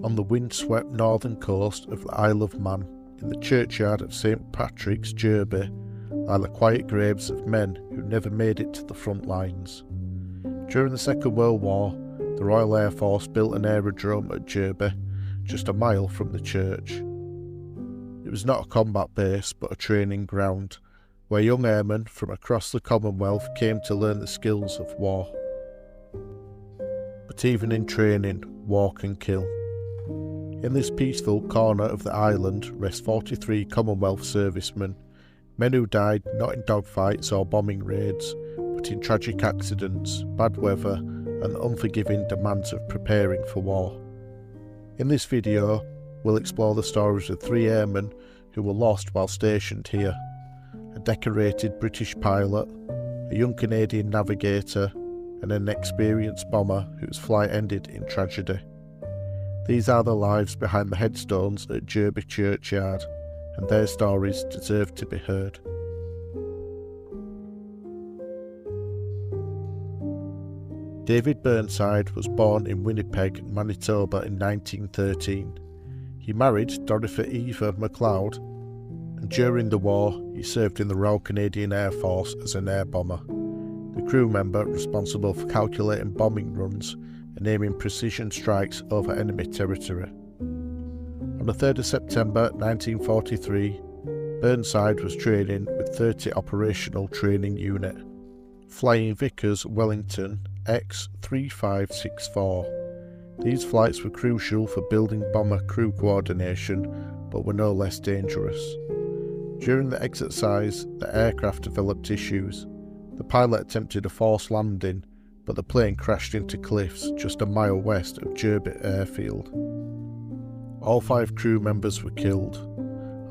On the wind-swept northern coast of the Isle of Man, in the churchyard of St. Patrick's, Jurby, lie the quiet graves of men who never made it to the front lines. During the Second World War, the Royal Air Force built an aerodrome at Jurby, just a mile from the church. It was not a combat base, but a training ground, where young airmen from across the Commonwealth came to learn the skills of war. But even in training, war can kill. In this peaceful corner of the island rest 43 Commonwealth servicemen, men who died not in dogfights or bombing raids, but in tragic accidents, bad weather, and the unforgiving demands of preparing for war. In this video, we'll explore the stories of 3 airmen who were lost while stationed here: a decorated British pilot, a young Canadian navigator, and an experienced bomber whose flight ended in tragedy. These are the lives behind the headstones at Jurby Churchyard, and their stories deserve to be heard. David Burnside was born in Winnipeg, Manitoba in 1913. He married Dorothy Eva MacLeod, and during the war he served in the Royal Canadian Air Force as an air bomber, the crew member responsible for calculating bombing runs and aiming precision strikes over enemy territory. On the 3rd of September 1943, Burnside was training with 30 Operational Training Unit, flying Vickers Wellington X-3564. These flights were crucial for building bomber crew coordination, but were no less dangerous. During the exercise, the aircraft developed issues. The pilot attempted a forced landing, but the plane crashed into cliffs just a mile west of Jurby Airfield. All 5 crew members were killed.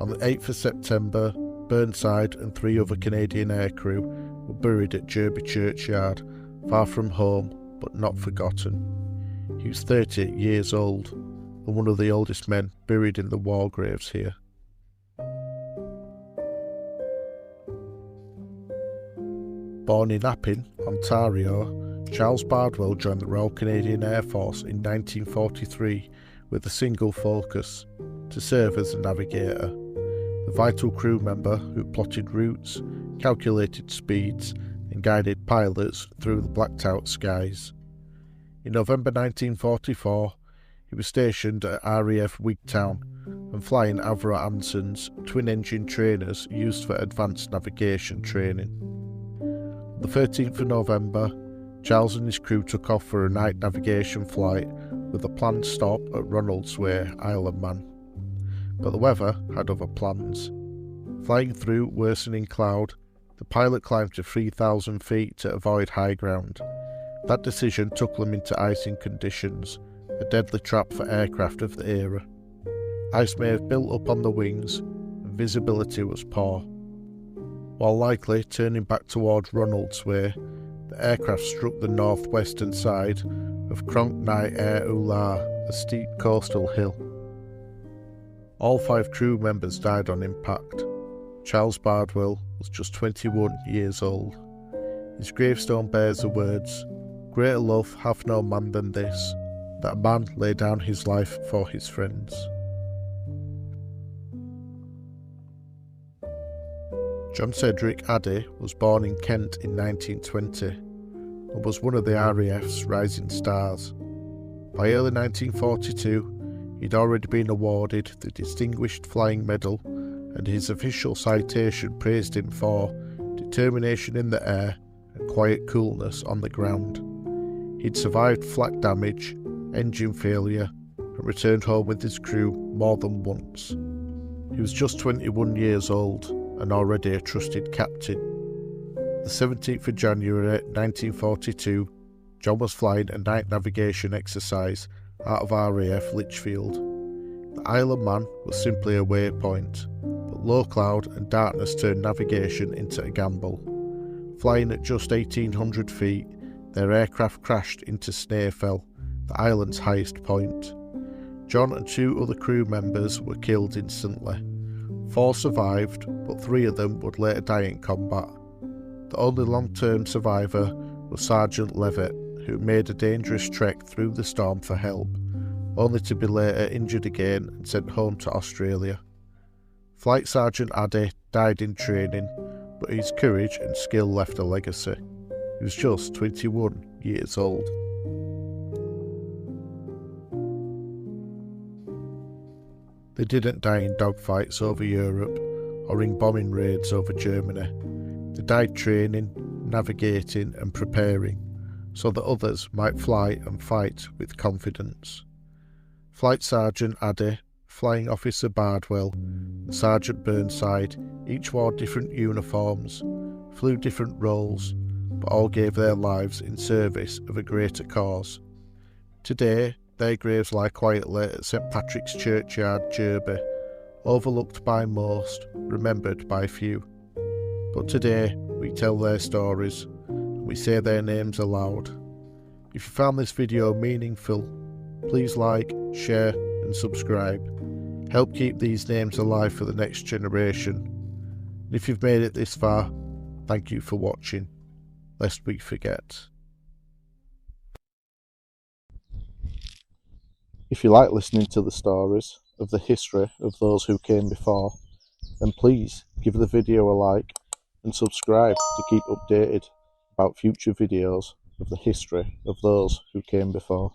On the 8th of September, Burnside and 3 other Canadian aircrew were buried at Jurby Churchyard, far from home but not forgotten. He was 30 years old and one of the oldest men buried in the war graves here. Born in Appin, Ontario, Charles Bardwell joined the Royal Canadian Air Force in 1943 with a single focus: to serve as a navigator, the vital crew member who plotted routes, calculated speeds, and guided pilots through the blacked-out skies. In November 1944, he was stationed at RAF Wigtown and flying Avro Ansons, twin-engine trainers used for advanced navigation training. On the 13th of November, Charles and his crew took off for a night navigation flight with a planned stop at Ronaldsway, Isle of Man. But the weather had other plans. Flying through worsening cloud, the pilot climbed to 3,000 feet to avoid high ground. That decision took them into icing conditions, a deadly trap for aircraft of the era. Ice may have built up on the wings, and visibility was poor. While likely turning back towards Ronaldsway, the aircraft struck the northwestern side of Cronk Nai Air Ular, a steep coastal hill. All 5 crew members died on impact. Charles Bardwell was just 21 years old. His gravestone bears the words, "Greater love hath no man than this, that a man lay down his life for his friends." John Cedric Addy was born in Kent in 1920 and was one of the RAF's rising stars. By early 1942, he'd already been awarded the Distinguished Flying Medal, and his official citation praised him for determination in the air and quiet coolness on the ground. He'd survived flak damage, engine failure, and returned home with his crew more than once. He was just 21 years old and already a trusted captain. The 17th of January 1942, John was flying a night navigation exercise out of RAF Lichfield. The Isle of Man was simply a waypoint, but low cloud and darkness turned navigation into a gamble. Flying at just 1,800 feet, their aircraft crashed into Snaefell, the island's highest point. John and 2 other crew members were killed instantly. 4 survived, but 3 of them would later die in combat. The only long-term survivor was Sergeant Levitt, who made a dangerous trek through the storm for help. only to be later injured again and sent home to Australia. Flight Sergeant Addi died in training, but his courage and skill left a legacy. He was just 21 years old. They didn't die in dogfights over Europe or in bombing raids over Germany. They died training, navigating and preparing so that others might fly and fight with confidence. Flight Sergeant Addi, Flying Officer Bardwell and Sergeant Burnside each wore different uniforms, flew different roles, but all gave their lives in service of a greater cause. Today, their graves lie quietly at St Patrick's Churchyard, Jurby, overlooked by most, remembered by few. But today, we tell their stories, and we say their names aloud. If you found this video meaningful, please like, share and subscribe. Help keep these names alive for the next generation. And if you've made it this far, thank you for watching, lest we forget. If you like listening to the stories of the history of those who came before, then please give the video a like and subscribe to keep updated about future videos of the history of those who came before.